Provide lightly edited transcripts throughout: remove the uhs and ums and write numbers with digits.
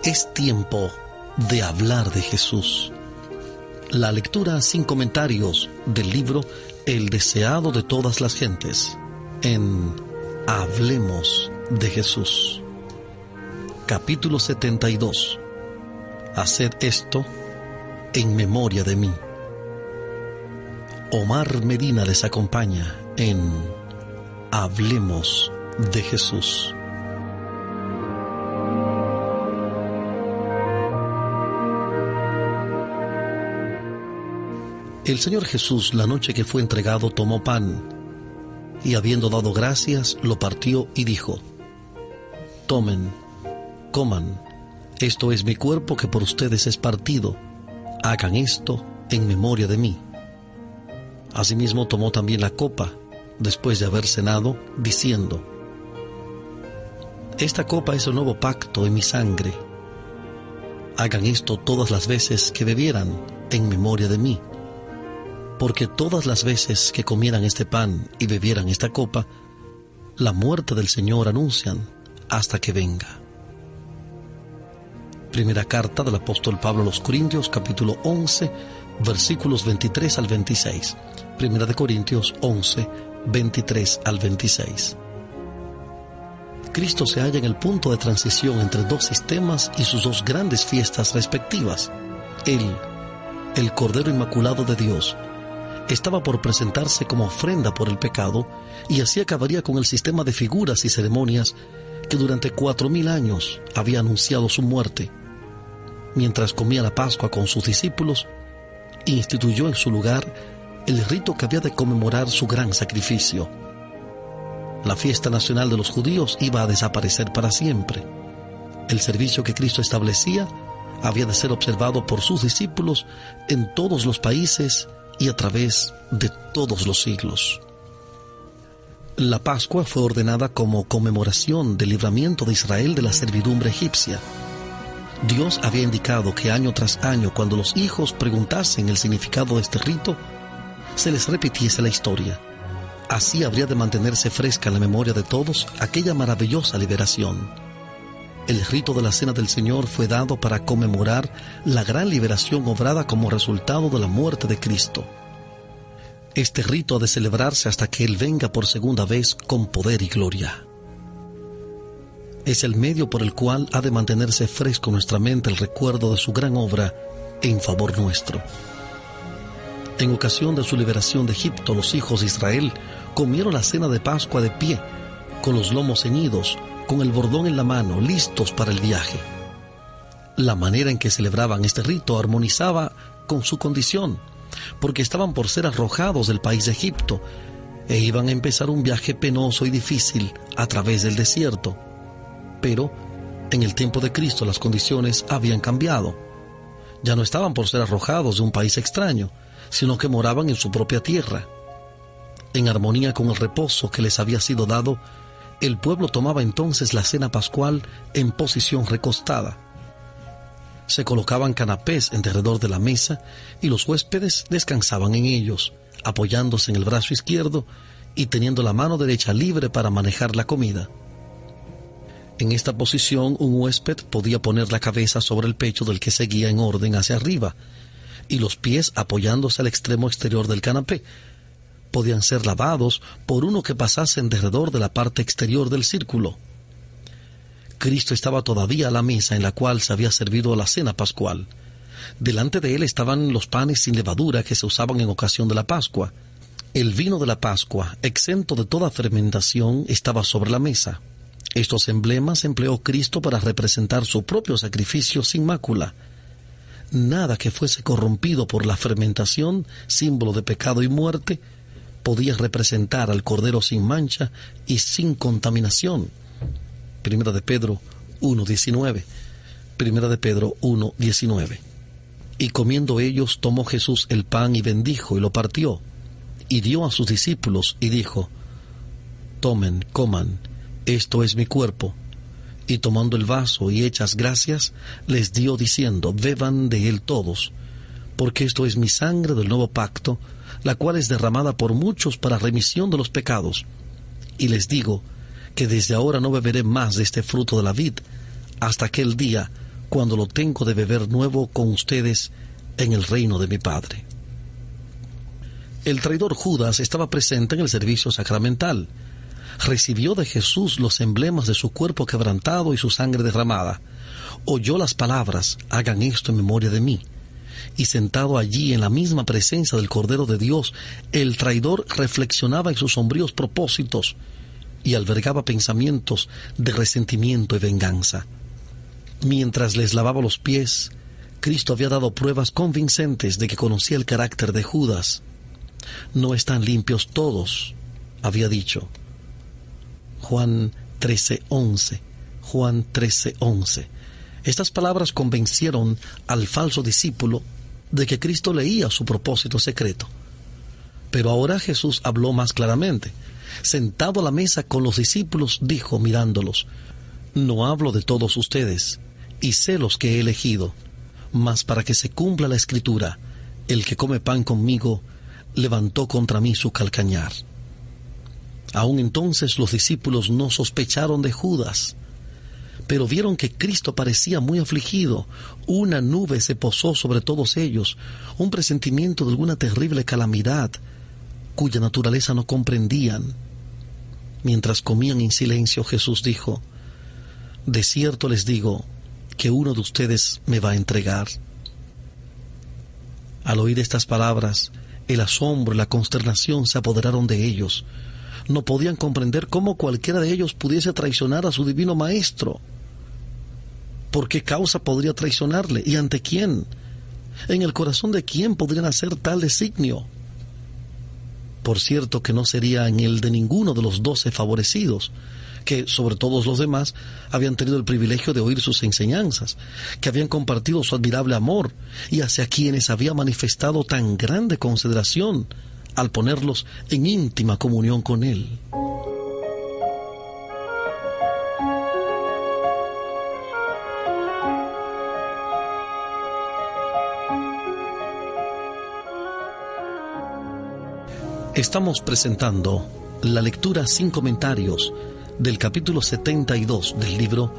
Es tiempo de hablar de Jesús. La lectura sin comentarios del libro El deseado de todas las gentes, en Hablemos de Jesús. Capítulo 72. Haced esto en memoria de mí. Omar Medina les acompaña en Hablemos de Jesús. El Señor Jesús, la noche que fue entregado, tomó pan y, habiendo dado gracias, lo partió y dijo: Tomen, coman, esto es mi cuerpo que por ustedes es partido, hagan esto en memoria de mí. Asimismo tomó también la copa, después de haber cenado, diciendo: Esta copa es el nuevo pacto en mi sangre. Hagan esto todas las veces que bebieran en memoria de mí. Porque todas las veces que comieran este pan y bebieran esta copa, la muerte del Señor anuncian hasta que venga. Primera carta del apóstol Pablo a los Corintios, capítulo 11, versículos 23 al 26. Primera de Corintios 11, 23 al 26. Cristo se halla en el punto de transición entre dos sistemas y sus dos grandes fiestas respectivas. Él, el Cordero Inmaculado de Dios, estaba por presentarse como ofrenda por el pecado, y así acabaría con el sistema de figuras y ceremonias que durante 4000 años había anunciado su muerte. Mientras comía la Pascua con sus discípulos, instituyó en su lugar el rito que había de conmemorar su gran sacrificio. La fiesta nacional de los judíos iba a desaparecer para siempre. El servicio que Cristo establecía había de ser observado por sus discípulos en todos los países y a través de todos los siglos. La Pascua fue ordenada como conmemoración del libramiento de Israel de la servidumbre egipcia. Dios había indicado que año tras año, cuando los hijos preguntasen el significado de este rito, se les repitiese la historia. Así habría de mantenerse fresca en la memoria de todos aquella maravillosa liberación. El rito de la Cena del Señor fue dado para conmemorar la gran liberación obrada como resultado de la muerte de Cristo. Este rito ha de celebrarse hasta que Él venga por segunda vez con poder y gloria. Es el medio por el cual ha de mantenerse fresco en nuestra mente el recuerdo de su gran obra en favor nuestro. En ocasión de su liberación de Egipto, los hijos de Israel comieron la cena de Pascua de pie, con los lomos ceñidos, con el bordón en la mano, listos para el viaje. La manera en que celebraban este rito armonizaba con su condición, porque estaban por ser arrojados del país de Egipto e iban a empezar un viaje penoso y difícil a través del desierto. Pero en el tiempo de Cristo las condiciones habían cambiado. Ya no estaban por ser arrojados de un país extraño, sino que moraban en su propia tierra. En armonía con el reposo que les había sido dado, el pueblo tomaba entonces la cena pascual en posición recostada. Se colocaban canapés en derredor de la mesa y los huéspedes descansaban en ellos, apoyándose en el brazo izquierdo y teniendo la mano derecha libre para manejar la comida. En esta posición, un huésped podía poner la cabeza sobre el pecho del que seguía en orden hacia arriba y los pies apoyándose al extremo exterior del canapé. Podían ser lavados por uno que pasase en derredor de la parte exterior del círculo. Cristo estaba todavía a la mesa en la cual se había servido la cena pascual. Delante de él estaban los panes sin levadura que se usaban en ocasión de la Pascua. El vino de la Pascua, exento de toda fermentación, estaba sobre la mesa. Estos emblemas empleó Cristo para representar su propio sacrificio sin mácula. Nada que fuese corrompido por la fermentación, símbolo de pecado y muerte, podía representar al Cordero sin mancha y sin contaminación. Primera de Pedro 1:19. Primera de Pedro 1:19. Y comiendo ellos, tomó Jesús el pan y bendijo y lo partió, y dio a sus discípulos y dijo: Tomen, coman, esto es mi cuerpo. Y tomando el vaso y hechas gracias, les dio diciendo: Beban de él todos, porque esto es mi sangre del nuevo pacto, la cual es derramada por muchos para remisión de los pecados. Y les digo que desde ahora no beberé más de este fruto de la vid, hasta aquel día cuando lo tengo de beber nuevo con ustedes en el reino de mi Padre. El traidor Judas estaba presente en el servicio sacramental. Recibió de Jesús los emblemas de su cuerpo quebrantado y su sangre derramada. Oyó las palabras, hagan esto en memoria de mí. Y sentado allí en la misma presencia del Cordero de Dios, el traidor reflexionaba en sus sombríos propósitos y albergaba pensamientos de resentimiento y venganza. Mientras les lavaba los pies, Cristo había dado pruebas convincentes de que conocía el carácter de Judas. No están limpios todos, había dicho. Juan 13:11. Juan 13:11. Estas palabras convencieron al falso discípulo de que Cristo leía su propósito secreto. Pero ahora Jesús habló más claramente. Sentado a la mesa con los discípulos, dijo mirándolos: no hablo de todos ustedes, y sé los que he elegido, mas para que se cumpla la Escritura, el que come pan conmigo levantó contra mí su calcañar. Aún entonces los discípulos no sospecharon de Judas, pero vieron que Cristo parecía muy afligido. Una nube se posó sobre todos ellos, un presentimiento de alguna terrible calamidad, cuya naturaleza no comprendían. Mientras comían en silencio, Jesús dijo: de cierto les digo que uno de ustedes me va a entregar. Al oír estas palabras, el asombro y la consternación se apoderaron de ellos. No podían comprender cómo cualquiera de ellos pudiese traicionar a su divino Maestro. ¿Por qué causa podría traicionarle? ¿Y ante quién? ¿En el corazón de quién podrían hacer tal designio? Por cierto que no sería en el de ninguno de los 12 favorecidos, que, sobre todos los demás, habían tenido el privilegio de oír sus enseñanzas, que habían compartido su admirable amor, y hacia quienes había manifestado tan grande consideración al ponerlos en íntima comunión con él. Estamos presentando la lectura sin comentarios del capítulo 72 del libro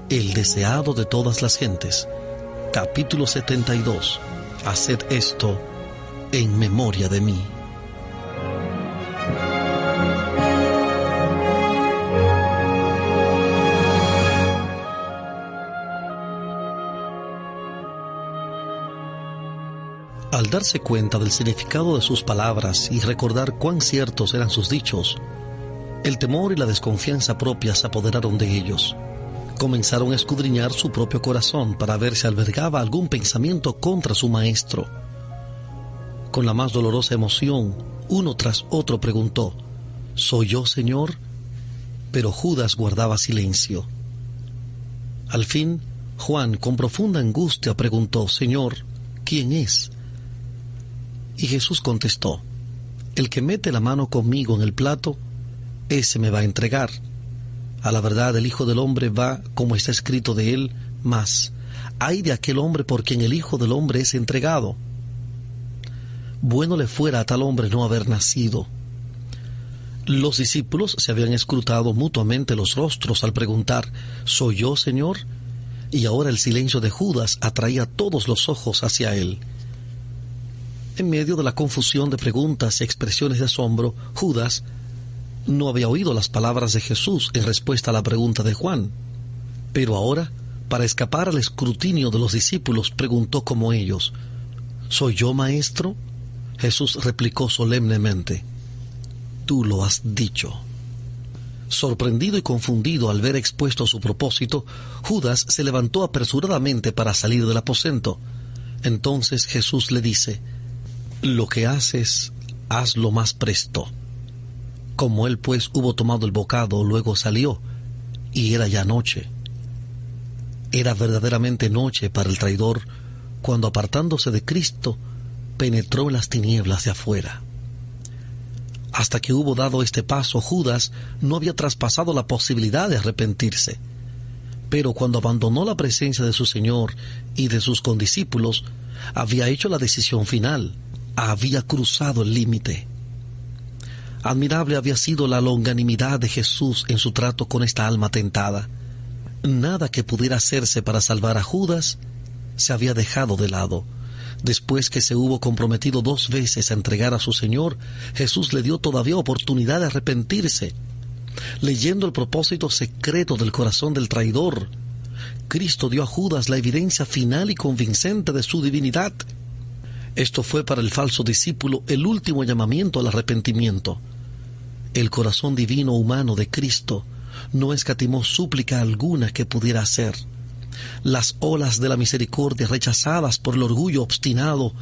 El deseado de todas las gentes. Capítulo 72. Haced esto en memoria de mí. Al darse cuenta del significado de sus palabras y recordar cuán ciertos eran sus dichos, el temor y la desconfianza propia se apoderaron de ellos. Comenzaron a escudriñar su propio corazón para ver si albergaba algún pensamiento contra su maestro. Con la más dolorosa emoción, uno tras otro preguntó: ¿soy yo, Señor? Pero Judas guardaba silencio. Al fin, Juan, con profunda angustia, preguntó: Señor, ¿quién es? Y Jesús contestó: el que mete la mano conmigo en el plato, ese me va a entregar. A la verdad, el Hijo del Hombre va como está escrito de él, mas ay de aquel hombre por quien el Hijo del Hombre es entregado. Bueno le fuera a tal hombre no haber nacido. Los discípulos se habían escrutado mutuamente los rostros al preguntar: ¿soy yo, Señor? Y ahora el silencio de Judas atraía todos los ojos hacia él. En medio de la confusión de preguntas y expresiones de asombro, Judas no había oído las palabras de Jesús en respuesta a la pregunta de Juan. Pero ahora, para escapar al escrutinio de los discípulos, preguntó como ellos: ¿soy yo, maestro? Jesús replicó solemnemente: tú lo has dicho. Sorprendido y confundido al ver expuesto su propósito, Judas se levantó apresuradamente para salir del aposento. Entonces Jesús le dice: lo que haces, hazlo más presto. Como él pues hubo tomado el bocado, luego salió, y era ya noche. Era verdaderamente noche para el traidor, cuando apartándose de Cristo, penetró en las tinieblas de afuera. Hasta que hubo dado este paso, Judas no había traspasado la posibilidad de arrepentirse. Pero cuando abandonó la presencia de su Señor y de sus condiscípulos, había hecho la decisión final, había cruzado el límite. Admirable había sido la longanimidad de Jesús en su trato con esta alma tentada. Nada que pudiera hacerse para salvar a Judas se había dejado de lado. Después que se hubo comprometido 2 veces a entregar a su Señor, Jesús le dio todavía oportunidad de arrepentirse. Leyendo el propósito secreto del corazón del traidor, Cristo dio a Judas la evidencia final y convincente de su divinidad. Esto fue para el falso discípulo el último llamamiento al arrepentimiento. El corazón divino humano de Cristo no escatimó súplica alguna que pudiera hacer. Las olas de la misericordia, rechazadas por el orgullo obstinado,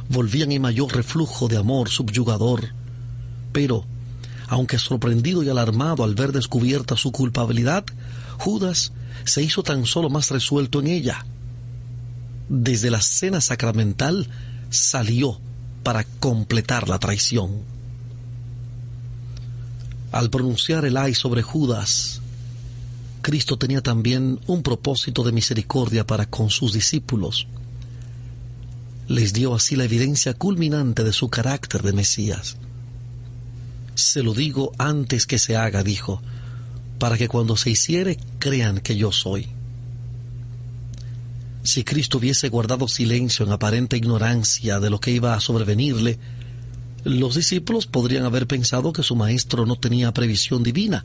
volvían en mayor reflujo de amor subyugador. Pero, aunque sorprendido y alarmado al ver descubierta su culpabilidad, Judas se hizo tan solo más resuelto en ella. Desde la cena sacramental salió para completar la traición. Al pronunciar el ay sobre Judas, Cristo tenía también un propósito de misericordia para con sus discípulos. Les dio así la evidencia culminante de su carácter de Mesías. Se lo digo antes que se haga, dijo, para que cuando se hiciere crean que yo soy. Si Cristo hubiese guardado silencio en aparente ignorancia de lo que iba a sobrevenirle, los discípulos podrían haber pensado que su maestro no tenía previsión divina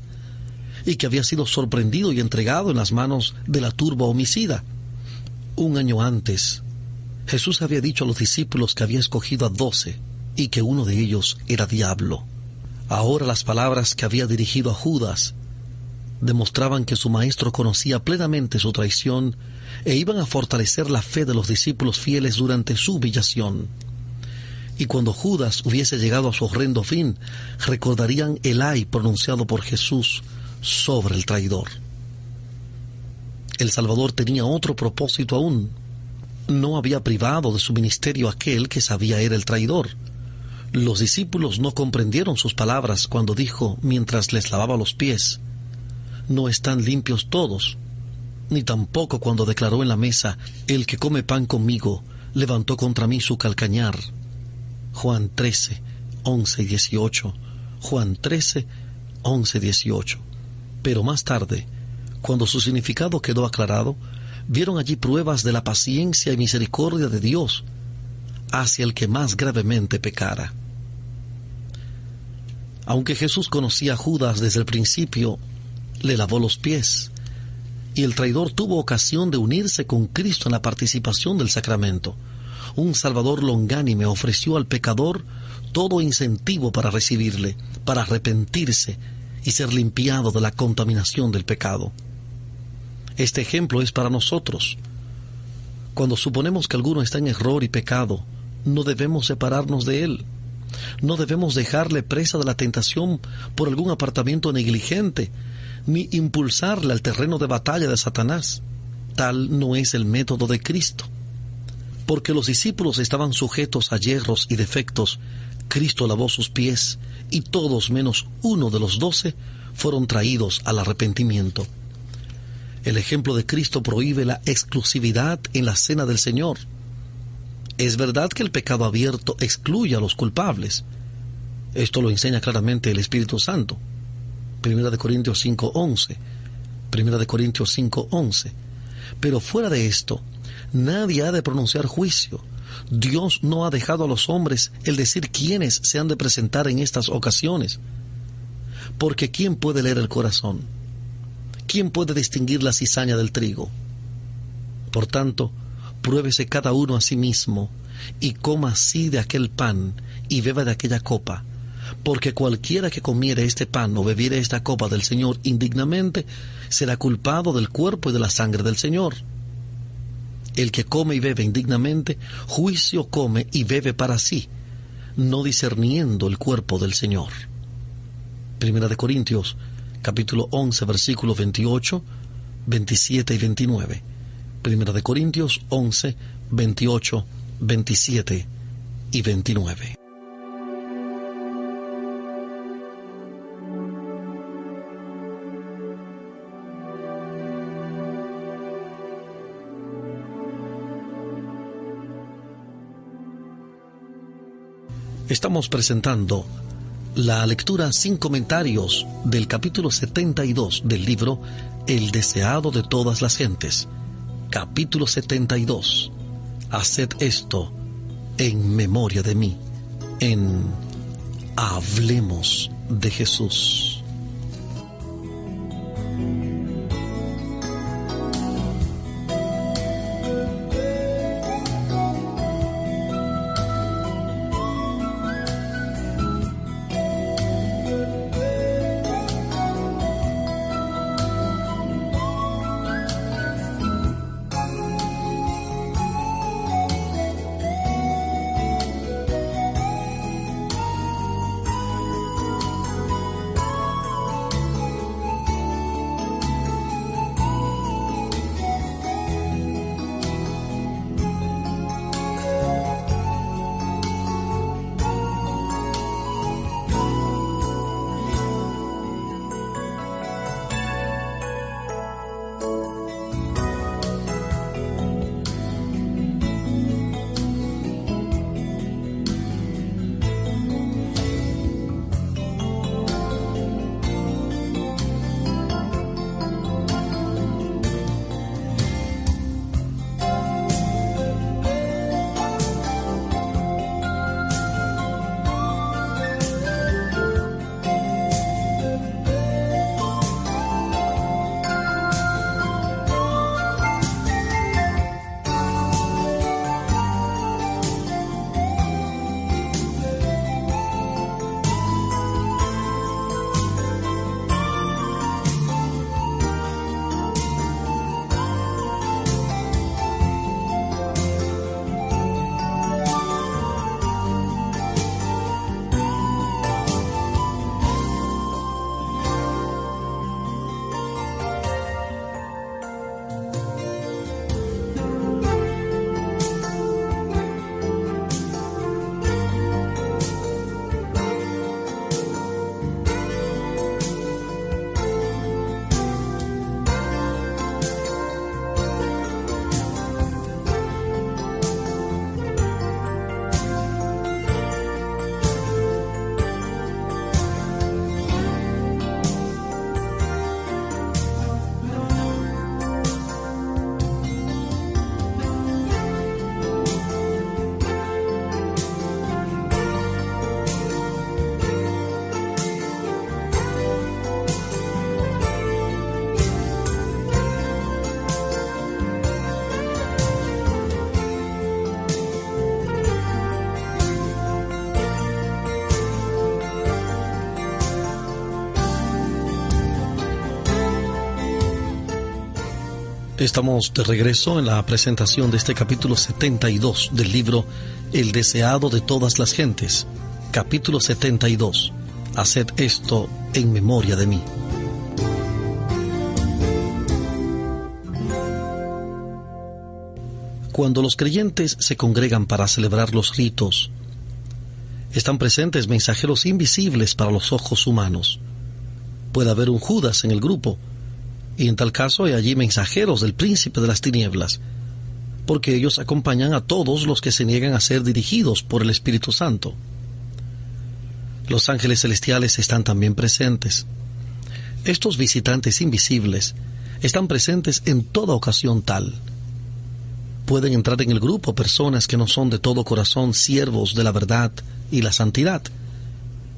y que había sido sorprendido y entregado en las manos de la turba homicida. 1 año antes, Jesús había dicho a los discípulos que había escogido a 12 y que uno de ellos era diablo. Ahora las palabras que había dirigido a Judas demostraban que su maestro conocía plenamente su traición e iban a fortalecer la fe de los discípulos fieles durante su humillación. Y cuando Judas hubiese llegado a su horrendo fin, recordarían el ay pronunciado por Jesús sobre el traidor. El Salvador tenía otro propósito aún. No había privado de su ministerio a aquel que sabía era el traidor. Los discípulos no comprendieron sus palabras cuando dijo, mientras les lavaba los pies, «No están limpios todos», ni tampoco cuando declaró en la mesa, «El que come pan conmigo levantó contra mí su calcañar». Juan 13, 11 y 18. Juan 13, 11 y 18. Pero más tarde, cuando su significado quedó aclarado, vieron allí pruebas de la paciencia y misericordia de Dios hacia el que más gravemente pecara. Aunque Jesús conocía a Judas desde el principio, le lavó los pies, y el traidor tuvo ocasión de unirse con Cristo en la participación del sacramento. Un Salvador longánime ofreció al pecador todo incentivo para recibirle, para arrepentirse y ser limpiado de la contaminación del pecado. Este ejemplo es para nosotros. Cuando suponemos que alguno está en error y pecado, no debemos separarnos de él. No debemos dejarle presa de la tentación por algún apartamiento negligente, ni impulsarle al terreno de batalla de Satanás. Tal no es el método de Cristo. Porque los discípulos estaban sujetos a yerros y defectos, Cristo lavó sus pies, y todos menos uno de los 12 fueron traídos al arrepentimiento. El ejemplo de Cristo prohíbe la exclusividad en la cena del Señor. Es verdad que el pecado abierto excluye a los culpables. Esto lo enseña claramente el Espíritu Santo. 1 Corintios 5:11. 1 Corintios 5:11. Pero fuera de esto, nadie ha de pronunciar juicio. Dios no ha dejado a los hombres el decir quiénes se han de presentar en estas ocasiones. Porque ¿quién puede leer el corazón? ¿Quién puede distinguir la cizaña del trigo? Por tanto, pruébese cada uno a sí mismo, y coma así de aquel pan, y beba de aquella copa. Porque cualquiera que comiere este pan o bebiere esta copa del Señor indignamente, será culpado del cuerpo y de la sangre del Señor. El que come y bebe indignamente, juicio come y bebe para sí, no discerniendo el cuerpo del Señor. 1 Corintios, capítulo 11, versículos 28, 27 y 29. 1 Corintios 11, 28, 27 y 29. Estamos presentando La lectura sin comentarios del capítulo 72 del libro El deseado de todas las gentes. Capítulo 72. Haced esto en memoria de mí. En Hablemos de Jesús. Estamos de regreso en la presentación de este capítulo 72 del libro El deseado de todas las gentes. Capítulo 72. Haced esto en memoria de mí. Cuando los creyentes se congregan para celebrar los ritos, están presentes mensajeros invisibles para los ojos humanos. Puede haber un Judas en el grupo, y en tal caso hay allí mensajeros del príncipe de las tinieblas, porque ellos acompañan a todos los que se niegan a ser dirigidos por el Espíritu Santo. Los ángeles celestiales están también presentes. Estos visitantes invisibles están presentes en toda ocasión tal. Pueden entrar en el grupo personas que no son de todo corazón siervos de la verdad y la santidad,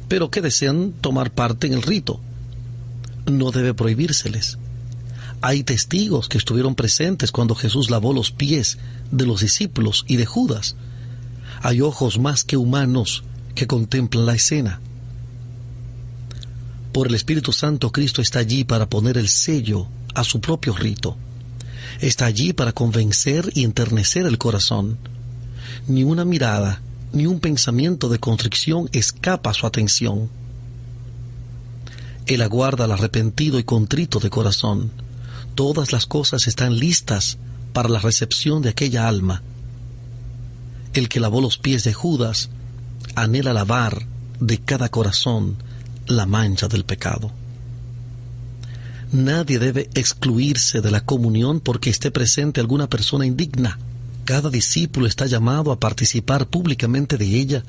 pero que desean tomar parte en el rito. No debe prohibírseles. Hay testigos que estuvieron presentes cuando Jesús lavó los pies de los discípulos y de Judas. Hay ojos más que humanos que contemplan la escena. Por el Espíritu Santo, Cristo está allí para poner el sello a su propio rito. Está allí para convencer y enternecer el corazón. Ni una mirada, ni un pensamiento de contrición escapa a su atención. Él aguarda al arrepentido y contrito de corazón. Todas las cosas están listas para la recepción de aquella alma. El que lavó los pies de Judas anhela lavar de cada corazón la mancha del pecado. Nadie debe excluirse de la comunión porque esté presente alguna persona indigna. Cada discípulo está llamado a participar públicamente de ella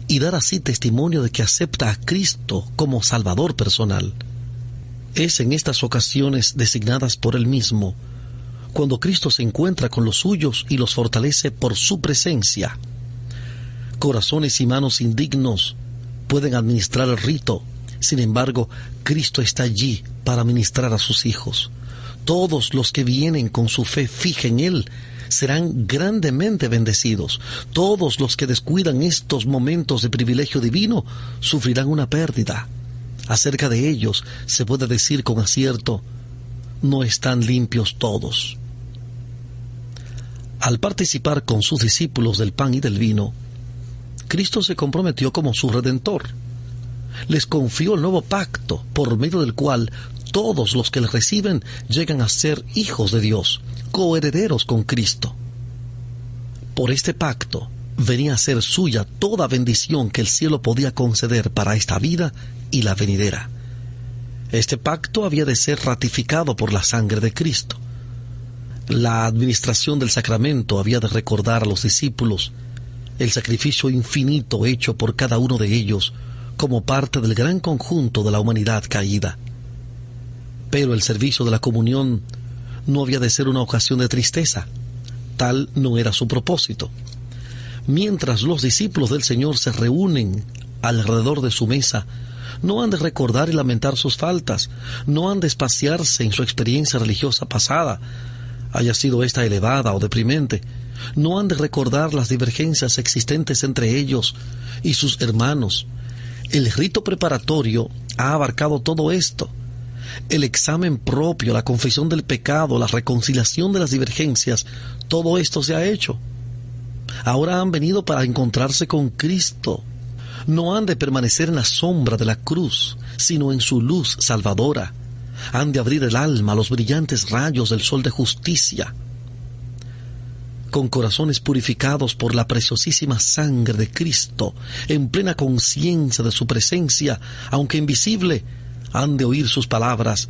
y dar así testimonio de que acepta a Cristo como Salvador personal. Es en estas ocasiones designadas por Él mismo, cuando Cristo se encuentra con los suyos y los fortalece por su presencia. Corazones y manos indignos pueden administrar el rito. Sin embargo, Cristo está allí para ministrar a sus hijos. Todos los que vienen con su fe fija en Él serán grandemente bendecidos. Todos los que descuidan estos momentos de privilegio divino sufrirán una pérdida. Acerca de ellos se puede decir con acierto: no están limpios todos. Al participar con sus discípulos del pan y del vino, Cristo se comprometió como su Redentor. Les confió el nuevo pacto, por medio del cual todos los que le reciben llegan a ser hijos de Dios, coherederos con Cristo. Por este pacto venía a ser suya toda bendición que el cielo podía conceder para esta vida y la venidera. Este pacto había de ser ratificado por la sangre de Cristo. La administración del sacramento había de recordar a los discípulos el sacrificio infinito hecho por cada uno de ellos como parte del gran conjunto de la humanidad caída. Pero el servicio de la comunión no había de ser una ocasión de tristeza. Tal no era su propósito. Mientras los discípulos del Señor se reúnen alrededor de su mesa, no han de recordar y lamentar sus faltas, no han de espaciarse en su experiencia religiosa pasada, haya sido esta elevada o deprimente. No han de recordar las divergencias existentes entre ellos y sus hermanos. El rito preparatorio ha abarcado todo esto. El examen propio, la confesión del pecado, la reconciliación de las divergencias, todo esto se ha hecho. Ahora han venido para encontrarse con Cristo. No han de permanecer en la sombra de la cruz, sino en su luz salvadora. Han de abrir el alma a los brillantes rayos del sol de justicia. Con corazones purificados por la preciosísima sangre de Cristo, en plena conciencia de su presencia, aunque invisible, han de oír sus palabras: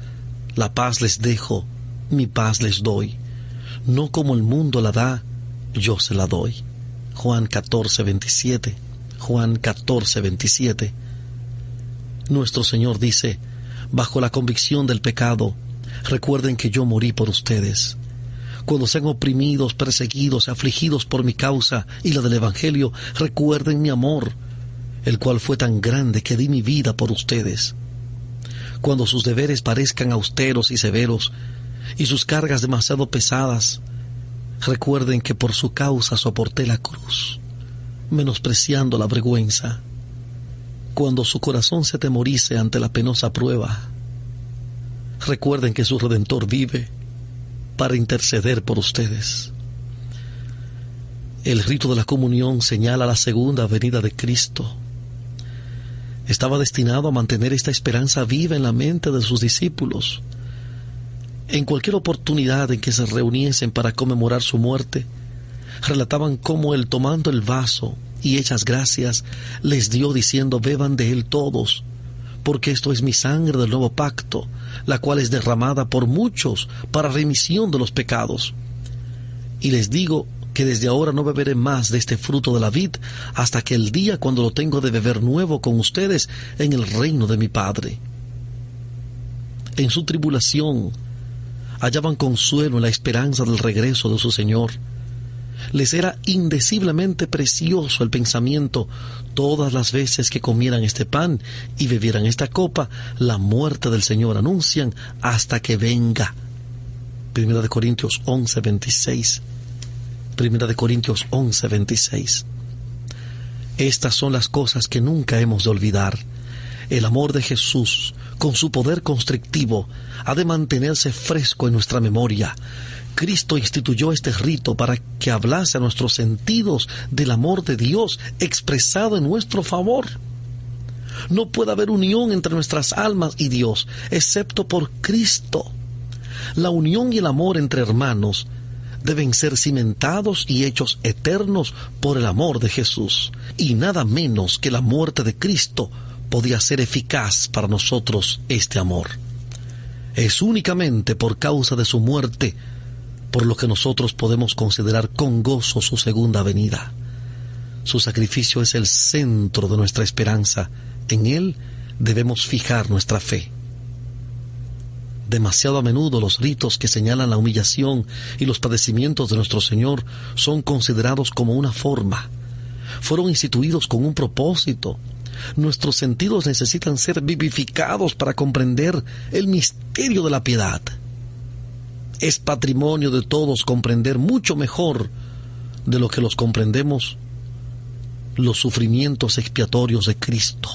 la paz les dejo, mi paz les doy. No como el mundo la da, yo se la doy. Juan 14:27. Juan 14:27. Nuestro Señor dice: bajo la convicción del pecado, recuerden que yo morí por ustedes. Cuando sean oprimidos, perseguidos, afligidos por mi causa y la del Evangelio, recuerden mi amor, el cual fue tan grande que di mi vida por ustedes. Cuando sus deberes parezcan austeros y severos, y sus cargas demasiado pesadas, recuerden que por su causa soporté la cruz, menospreciando la vergüenza. Cuando su corazón se atemorice ante la penosa prueba, recuerden que su Redentor vive para interceder por ustedes. El rito de la comunión señala la segunda venida de Cristo. Estaba destinado a mantener esta esperanza viva en la mente de sus discípulos. En cualquier oportunidad en que se reuniesen para conmemorar su muerte, relataban cómo Él, tomando el vaso y hechas gracias, les dio diciendo: beban de él todos, porque esto es mi sangre del nuevo pacto, la cual es derramada por muchos para remisión de los pecados. Y les digo que desde ahora no beberé más de este fruto de la vid hasta que el día cuando lo tengo de beber nuevo con ustedes en el reino de mi Padre. En su tribulación hallaban consuelo en la esperanza del regreso de su Señor. Les era indeciblemente precioso el pensamiento: todas las veces que comieran este pan y bebieran esta copa, la muerte del Señor anuncian hasta que venga. 1 Corintios 11:26. 1 Corintios 11:26. Estas son las cosas que nunca hemos de olvidar. El amor de Jesús, con su poder constrictivo, ha de mantenerse fresco en nuestra memoria. Cristo instituyó este rito para que hablase a nuestros sentidos del amor de Dios expresado en nuestro favor. No puede haber unión entre nuestras almas y Dios, excepto por Cristo. La unión y el amor entre hermanos deben ser cimentados y hechos eternos por el amor de Jesús, y nada menos que la muerte de Cristo podía ser eficaz para nosotros este amor. Es únicamente por causa de su muerte por lo que nosotros podemos considerar con gozo su segunda venida. Su sacrificio es el centro de nuestra esperanza. En Él debemos fijar nuestra fe. Demasiado a menudo los ritos que señalan la humillación y los padecimientos de nuestro Señor son considerados como una forma. Fueron instituidos con un propósito. Nuestros sentidos necesitan ser vivificados para comprender el misterio de la piedad. Es patrimonio de todos comprender mucho mejor de lo que los comprendemos los sufrimientos expiatorios de Cristo.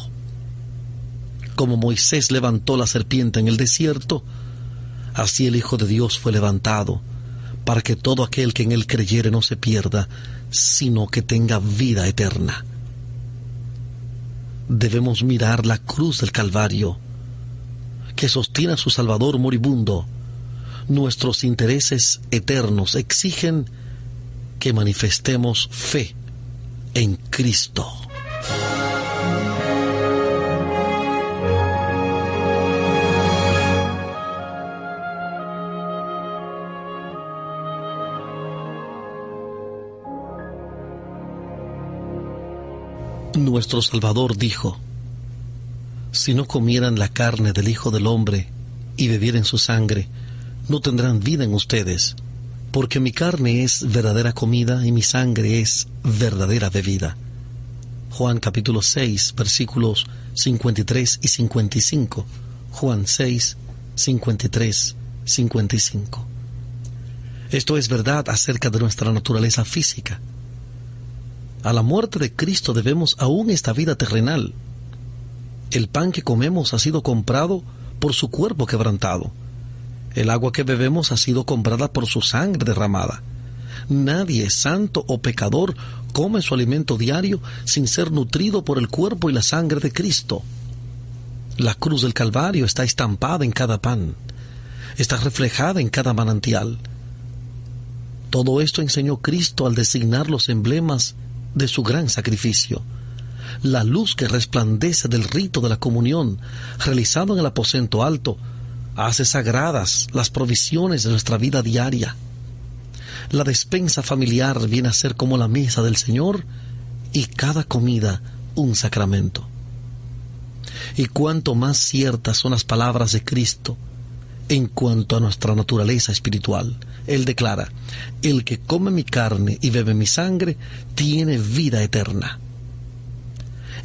Como Moisés levantó la serpiente en el desierto, así el Hijo de Dios fue levantado, para que todo aquel que en Él creyere no se pierda, sino que tenga vida eterna. Debemos mirar la cruz del Calvario, que sostiene a su Salvador moribundo. Nuestros intereses eternos exigen que manifestemos fe en Cristo. Nuestro Salvador dijo: si no comieran la carne del Hijo del Hombre y bebieran su sangre, no tendrán vida en ustedes, porque mi carne es verdadera comida y mi sangre es verdadera bebida. Juan capítulo 6, versículos 53 y 55. Juan 6, 53, 55. Esto es verdad acerca de nuestra naturaleza física. A la muerte de Cristo debemos aún esta vida terrenal. El pan que comemos ha sido comprado por su cuerpo quebrantado. El agua que bebemos ha sido comprada por su sangre derramada. Nadie, santo o pecador, come su alimento diario sin ser nutrido por el cuerpo y la sangre de Cristo. La cruz del Calvario está estampada en cada pan, está reflejada en cada manantial. Todo esto enseñó Cristo al designar los emblemas de su gran sacrificio. La luz que resplandece del rito de la comunión realizado en el aposento alto hace sagradas las provisiones de nuestra vida diaria. La despensa familiar viene a ser como la mesa del Señor y cada comida un sacramento. Y cuanto más ciertas son las palabras de Cristo en cuanto a nuestra naturaleza espiritual. Él declara: el que come mi carne y bebe mi sangre tiene vida eterna.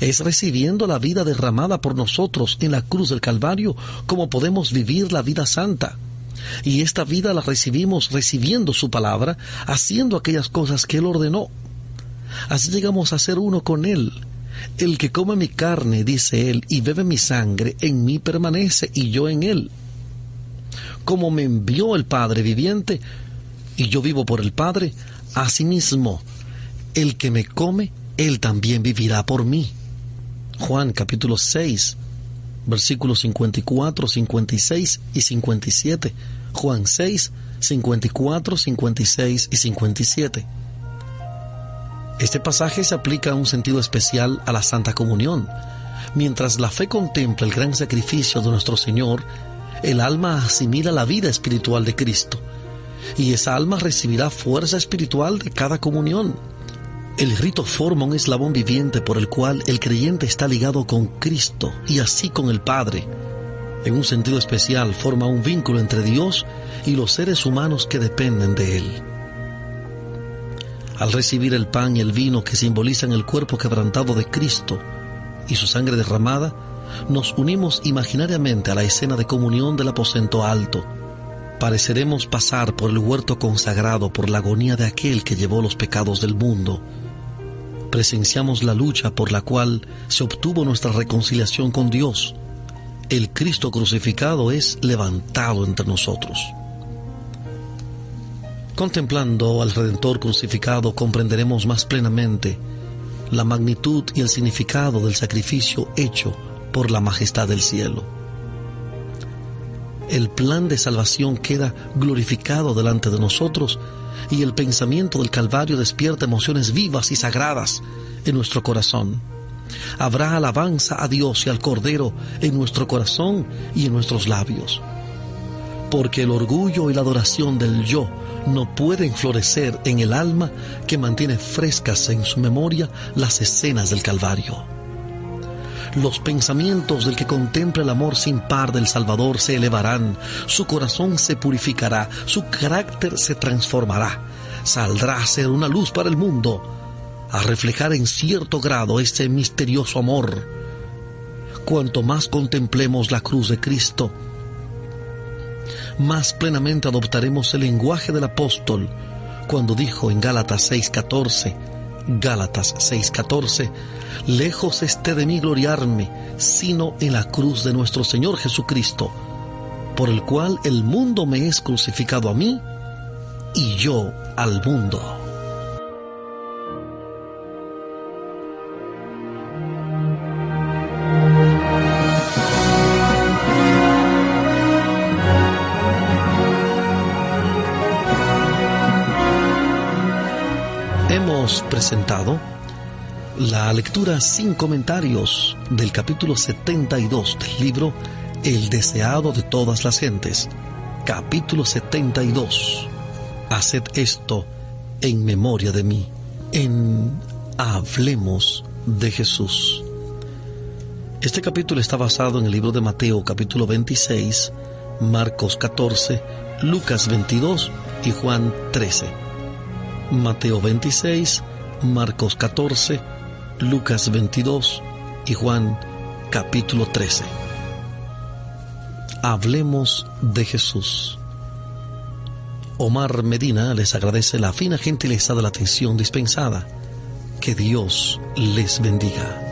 Es recibiendo la vida derramada por nosotros en la cruz del Calvario como podemos vivir la vida santa. Y esta vida la recibimos recibiendo su palabra, haciendo aquellas cosas que Él ordenó. Así llegamos a ser uno con Él. El que come mi carne, dice Él, y bebe mi sangre, en mí permanece y yo en Él. Como me envió el Padre viviente, y yo vivo por el Padre, asimismo, el que me come, Él también vivirá por mí. Juan capítulo 6, versículos 54, 56 y 57. Juan 6, 54, 56 y 57. Este pasaje se aplica a un sentido especial a la Santa Comunión. Mientras la fe contempla el gran sacrificio de nuestro Señor, el alma asimila la vida espiritual de Cristo, y esa alma recibirá fuerza espiritual de cada comunión. El rito forma un eslabón viviente por el cual el creyente está ligado con Cristo y así con el Padre. En un sentido especial forma un vínculo entre Dios y los seres humanos que dependen de Él. Al recibir el pan y el vino que simbolizan el cuerpo quebrantado de Cristo y su sangre derramada, nos unimos imaginariamente a la escena de comunión del aposento alto. Pareceremos pasar por el huerto consagrado por la agonía de aquel que llevó los pecados del mundo. Presenciamos la lucha por la cual se obtuvo nuestra reconciliación con Dios. El Cristo crucificado es levantado entre nosotros. Contemplando al Redentor crucificado, comprenderemos más plenamente la magnitud y el significado del sacrificio hecho por la majestad del cielo. El plan de salvación queda glorificado delante de nosotros y el pensamiento del Calvario despierta emociones vivas y sagradas en nuestro corazón. Habrá alabanza a Dios y al Cordero en nuestro corazón y en nuestros labios, porque el orgullo y la adoración del yo no pueden florecer en el alma que mantiene frescas en su memoria las escenas del Calvario. Los pensamientos del que contempla el amor sin par del Salvador se elevarán, su corazón se purificará, su carácter se transformará, saldrá a ser una luz para el mundo, a reflejar en cierto grado este misterioso amor. Cuanto más contemplemos la cruz de Cristo, más plenamente adoptaremos el lenguaje del apóstol cuando dijo en Gálatas 6:14, lejos esté de mí gloriarme, sino en la cruz de nuestro Señor Jesucristo, por el cual el mundo me es crucificado a mí y yo al mundo. Hemos presentado la lectura sin comentarios del capítulo 72 del libro El deseado de todas las gentes. Capítulo 72. Haced esto en memoria de mí. En Hablemos de Jesús. Este capítulo está basado en el libro de Mateo, capítulo 26, Marcos 14, Lucas 22 y Juan 13. Mateo 26, Marcos 14, Lucas 22 y Juan capítulo 13. Hablemos de Jesús. Omar Medina les agradece la fina gentileza de la atención dispensada. Que Dios les bendiga.